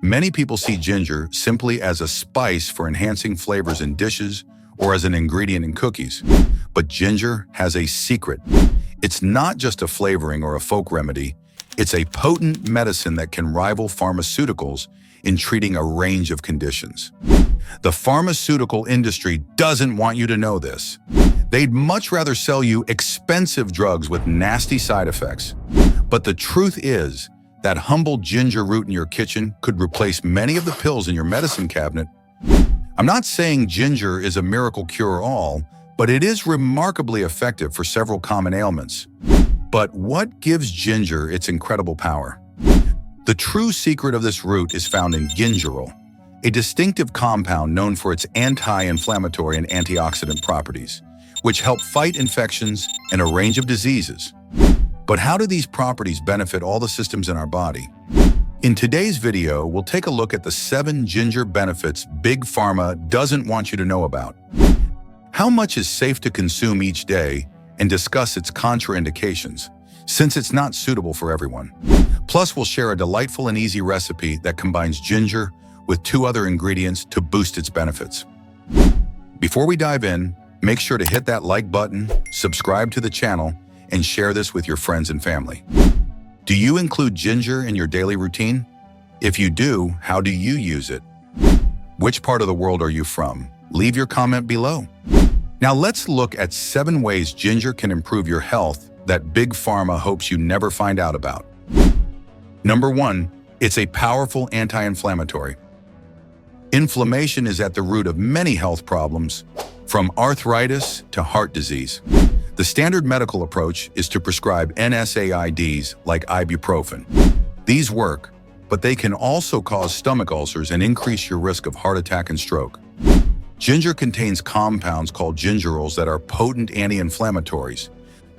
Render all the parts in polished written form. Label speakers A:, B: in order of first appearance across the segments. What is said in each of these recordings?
A: Many people see ginger simply as a spice for enhancing flavors in dishes or as an ingredient in cookies. But ginger has a secret. It's not just a flavoring or a folk remedy. It's a potent medicine that can rival pharmaceuticals in treating a range of conditions. The pharmaceutical industry doesn't want you to know this. They'd much rather sell you expensive drugs with nasty side effects. But the truth is that humble ginger root in your kitchen could replace many of the pills in your medicine cabinet. I'm not saying ginger is a miracle cure-all, but it is remarkably effective for several common ailments. But what gives ginger its incredible power? The true secret of this root is found in gingerol, a distinctive compound known for its anti-inflammatory and antioxidant properties, which help fight infections and a range of diseases. But how do these properties benefit all the systems in our body? In today's video, we'll take a look at the 7 ginger benefits Big Pharma doesn't want you to know about. How much is safe to consume each day, and discuss its contraindications, since it's not suitable for everyone. Plus, we'll share a delightful and easy recipe that combines ginger with 2 other ingredients to boost its benefits. Before we dive in, make sure to hit that like button, subscribe to the channel, and share this with your friends and family. Do you include ginger in your daily routine? If you do, how do you use it? Which part of the world are you from? Leave your comment below. Now let's look at 7 ways ginger can improve your health that Big Pharma hopes you never find out about. Number 1, it's a powerful anti-inflammatory. Inflammation is at the root of many health problems, from arthritis to heart disease. The standard medical approach is to prescribe NSAIDs like ibuprofen. These work, but they can also cause stomach ulcers and increase your risk of heart attack and stroke. Ginger contains compounds called gingerols that are potent anti-inflammatories.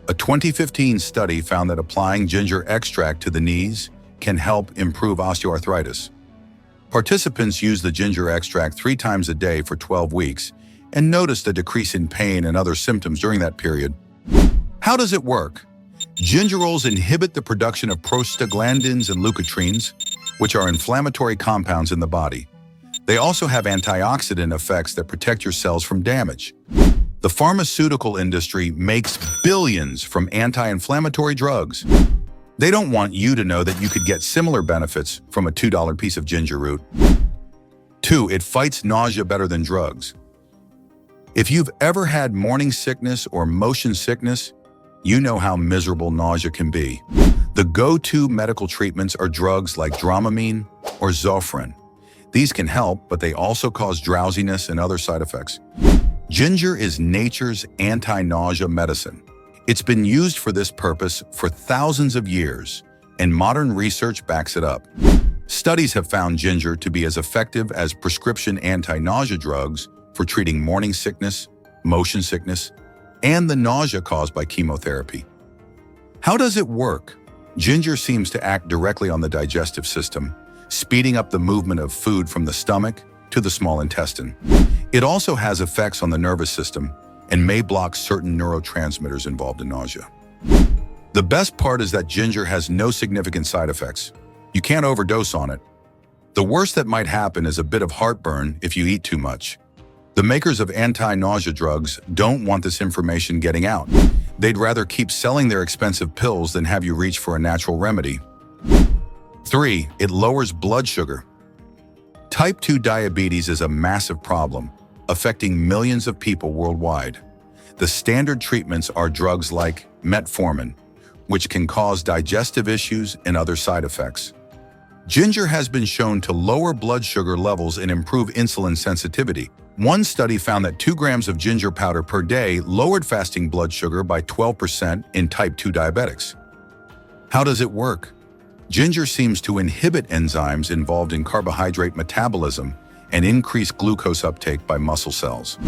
A: A 2015 study found that applying ginger extract to the knees can help improve osteoarthritis. Participants used the ginger extract 3 times a day for 12 weeks and noticed a decrease in pain and other symptoms during that period. How does it work? Gingerols inhibit the production of prostaglandins and leukotrienes, which are inflammatory compounds in the body. They also have antioxidant effects that protect your cells from damage. The pharmaceutical industry makes billions from anti-inflammatory drugs. They don't want you to know that you could get similar benefits from a $2 piece of ginger root. 2, it fights nausea better than drugs. If you've ever had morning sickness or motion sickness, you know how miserable nausea can be. The go-to medical treatments are drugs like Dramamine or Zofran. These can help, but they also cause drowsiness and other side effects. Ginger is nature's anti-nausea medicine. It's been used for this purpose for thousands of years, and modern research backs it up. Studies have found ginger to be as effective as prescription anti-nausea drugs for treating morning sickness, motion sickness, and the nausea caused by chemotherapy. How does it work? Ginger seems to act directly on the digestive system, speeding up the movement of food from the stomach to the small intestine. It also has effects on the nervous system and may block certain neurotransmitters involved in nausea. The best part is that ginger has no significant side effects. You can't overdose on it. The worst that might happen is a bit of heartburn if you eat too much. The makers of anti-nausea drugs don't want this information getting out. They'd rather keep selling their expensive pills than have you reach for a natural remedy. 3, it lowers blood sugar. Type 2 diabetes is a massive problem, affecting millions of people worldwide. The standard treatments are drugs like metformin, which can cause digestive issues and other side effects. Ginger has been shown to lower blood sugar levels and improve insulin sensitivity. One study found that 2 grams of ginger powder per day lowered fasting blood sugar by 12% in type 2 diabetics. How does it work? Ginger seems to inhibit enzymes involved in carbohydrate metabolism and increase glucose uptake by muscle cells.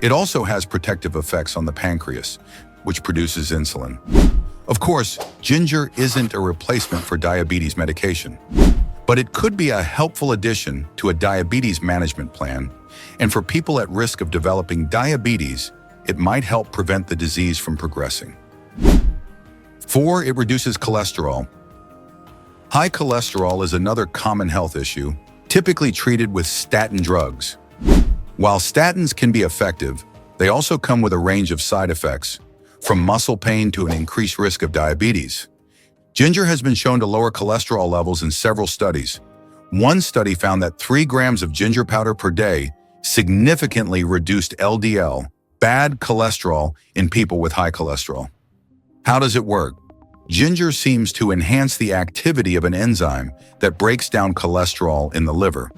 A: It also has protective effects on the pancreas, which produces insulin. Of course, ginger isn't a replacement for diabetes medication, but it could be a helpful addition to a diabetes management plan, and for people at risk of developing diabetes, it might help prevent the disease from progressing. 4, it reduces cholesterol. High cholesterol is another common health issue, typically treated with statin drugs. While statins can be effective, they also come with a range of side effects, from muscle pain to an increased risk of diabetes. Ginger has been shown to lower cholesterol levels in several studies. One study found that 3 grams of ginger powder per day significantly reduced LDL, bad cholesterol, in people with high cholesterol. How does it work? Ginger seems to enhance the activity of an enzyme that breaks down cholesterol in the liver.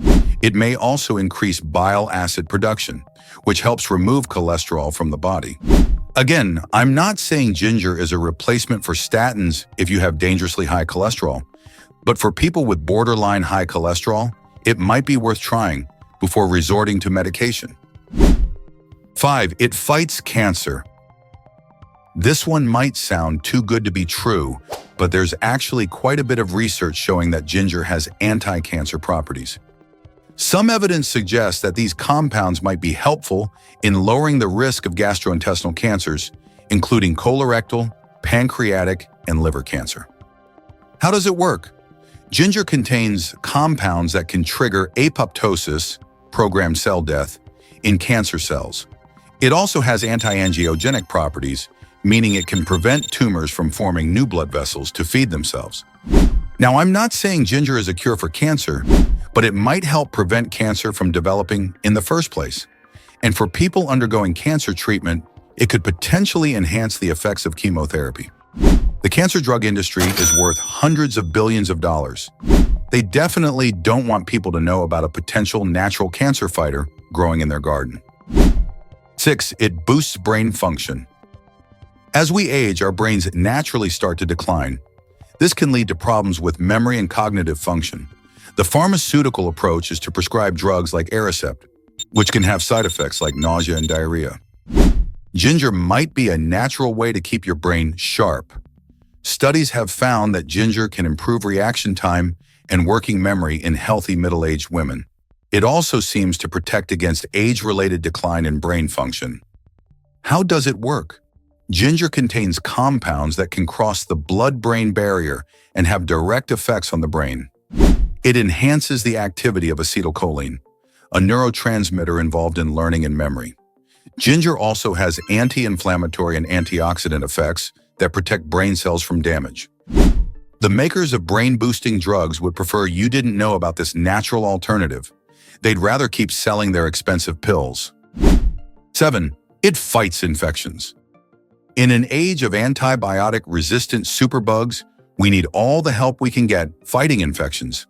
A: It may also increase bile acid production, which helps remove cholesterol from the body. Again, I'm not saying ginger is a replacement for statins if you have dangerously high cholesterol, but for people with borderline high cholesterol, it might be worth trying before resorting to medication. 5. It fights cancer. This one might sound too good to be true, but there's actually quite a bit of research showing that ginger has anti-cancer properties. Some evidence suggests that these compounds might be helpful in lowering the risk of gastrointestinal cancers, including colorectal, pancreatic, and liver cancer. How does it work? Ginger contains compounds that can trigger apoptosis, programmed cell death, in cancer cells. It also has anti-angiogenic properties, meaning it can prevent tumors from forming new blood vessels to feed themselves. Now, I'm not saying ginger is a cure for cancer, but it might help prevent cancer from developing in the first place. And for people undergoing cancer treatment, it could potentially enhance the effects of chemotherapy. The cancer drug industry is worth hundreds of billions of dollars. They definitely don't want people to know about a potential natural cancer fighter growing in their garden. 6. It boosts brain function. As we age, our brains naturally start to decline. This can lead to problems with memory and cognitive function. The pharmaceutical approach is to prescribe drugs like Aricept, which can have side effects like nausea and diarrhea. Ginger might be a natural way to keep your brain sharp. Studies have found that ginger can improve reaction time and working memory in healthy middle-aged women. It also seems to protect against age-related decline in brain function. How does it work? Ginger contains compounds that can cross the blood-brain barrier and have direct effects on the brain. It enhances the activity of acetylcholine, a neurotransmitter involved in learning and memory. Ginger also has anti-inflammatory and antioxidant effects that protect brain cells from damage. The makers of brain-boosting drugs would prefer you didn't know about this natural alternative. They'd rather keep selling their expensive pills. 7. It fights infections. In an age of antibiotic-resistant superbugs, we need all the help we can get fighting infections.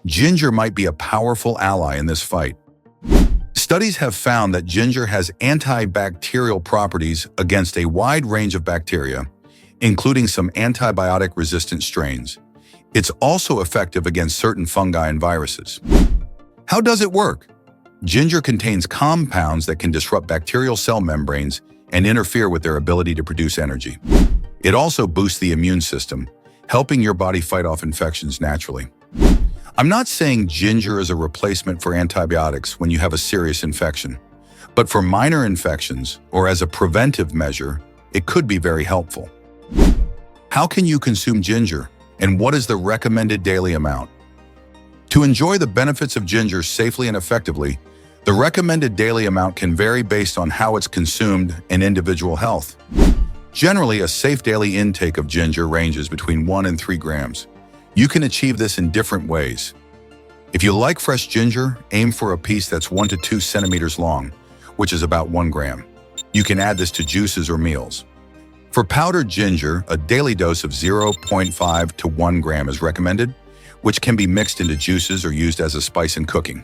A: Ginger might be a powerful ally in this fight. Studies have found that ginger has antibacterial properties against a wide range of bacteria, including some antibiotic-resistant strains. It's also effective against certain fungi and viruses. How does it work? Ginger contains compounds that can disrupt bacterial cell membranes and interfere with their ability to produce energy. It also boosts the immune system, helping your body fight off infections naturally. I'm not saying ginger is a replacement for antibiotics when you have a serious infection, but for minor infections or as a preventive measure, it could be very helpful. How can you consume ginger, and what is the recommended daily amount? To enjoy the benefits of ginger safely and effectively, the recommended daily amount can vary based on how it's consumed and individual health. Generally, a safe daily intake of ginger ranges between 1 and 3 grams. You can achieve this in different ways. If you like fresh ginger, aim for a piece that's 1 to 2 centimeters long, which is about 1 gram. You can add this to juices or meals. For powdered ginger, a daily dose of 0.5 to 1 gram is recommended, which can be mixed into juices or used as a spice in cooking.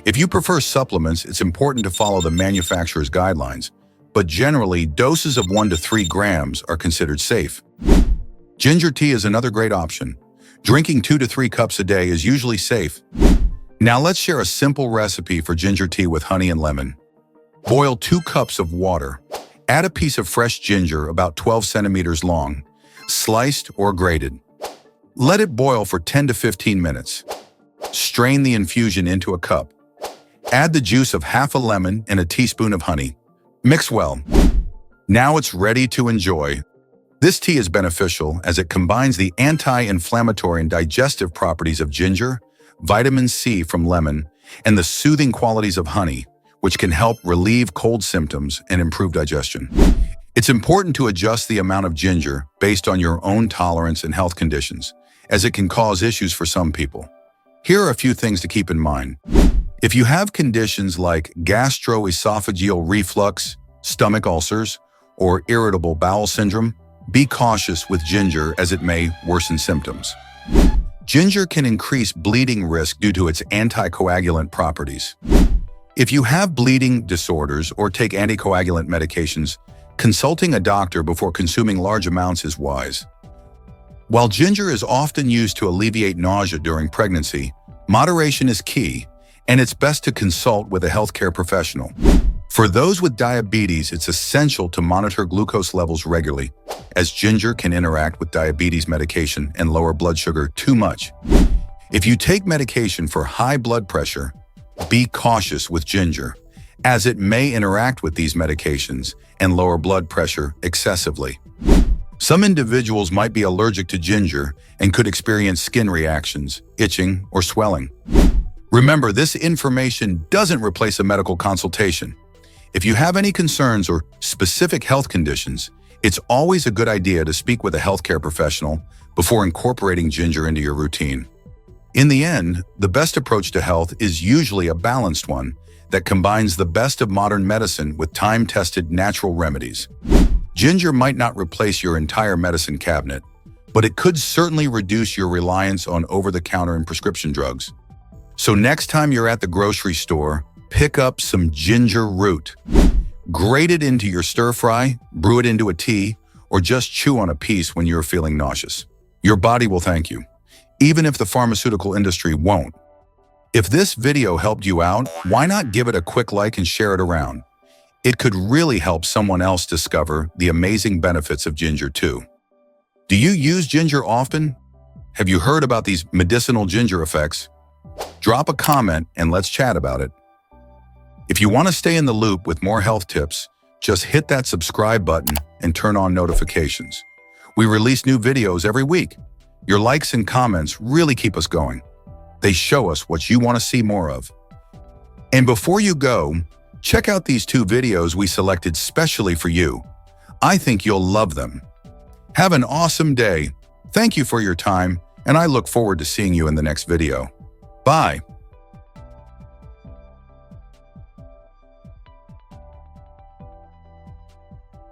A: If you prefer supplements, it's important to follow the manufacturer's guidelines, but generally, doses of 1 to 3 grams are considered safe. Ginger tea is another great option. Drinking 2 to 3 cups a day is usually safe. Now let's share a simple recipe for ginger tea with honey and lemon. Boil 2 cups of water. Add a piece of fresh ginger about 12 centimeters long, sliced or grated. Let it boil for 10 to 15 minutes. Strain the infusion into a cup. Add the juice of half a lemon and a teaspoon of honey. Mix well. Now it's ready to enjoy. This tea is beneficial as it combines the anti-inflammatory and digestive properties of ginger, vitamin C from lemon, and the soothing qualities of honey, which can help relieve cold symptoms and improve digestion. It's important to adjust the amount of ginger based on your own tolerance and health conditions, as it can cause issues for some people. Here are a few things to keep in mind. If you have conditions like gastroesophageal reflux, stomach ulcers, or irritable bowel syndrome, be cautious with ginger as it may worsen symptoms. Ginger can increase bleeding risk due to its anticoagulant properties. If you have bleeding disorders or take anticoagulant medications, consulting a doctor before consuming large amounts is wise. While ginger is often used to alleviate nausea during pregnancy, moderation is key, and it's best to consult with a healthcare professional. For those with diabetes, it's essential to monitor glucose levels regularly, as ginger can interact with diabetes medication and lower blood sugar too much. If you take medication for high blood pressure, be cautious with ginger, as it may interact with these medications and lower blood pressure excessively. Some individuals might be allergic to ginger and could experience skin reactions, itching, or swelling. Remember, this information doesn't replace a medical consultation. If you have any concerns or specific health conditions, it's always a good idea to speak with a healthcare professional before incorporating ginger into your routine. In the end, the best approach to health is usually a balanced one that combines the best of modern medicine with time-tested natural remedies. Ginger might not replace your entire medicine cabinet, but it could certainly reduce your reliance on over-the-counter and prescription drugs. So next time you're at the grocery store, pick up some ginger root. Grate it into your stir-fry, brew it into a tea, or just chew on a piece when you're feeling nauseous. Your body will thank you, even if the pharmaceutical industry won't. If this video helped you out, why not give it a quick like and share it around? It could really help someone else discover the amazing benefits of ginger too. Do you use ginger often? Have you heard about these medicinal ginger effects? Drop a comment and let's chat about it. If you want to stay in the loop with more health tips, just hit that subscribe button and turn on notifications. We release new videos every week. Your likes and comments really keep us going. They show us what you want to see more of. And before you go, check out these 2 videos we selected specially for you. I think you'll love them. Have an awesome day. Thank you for your time, and I look forward to seeing you in the next video. Bye.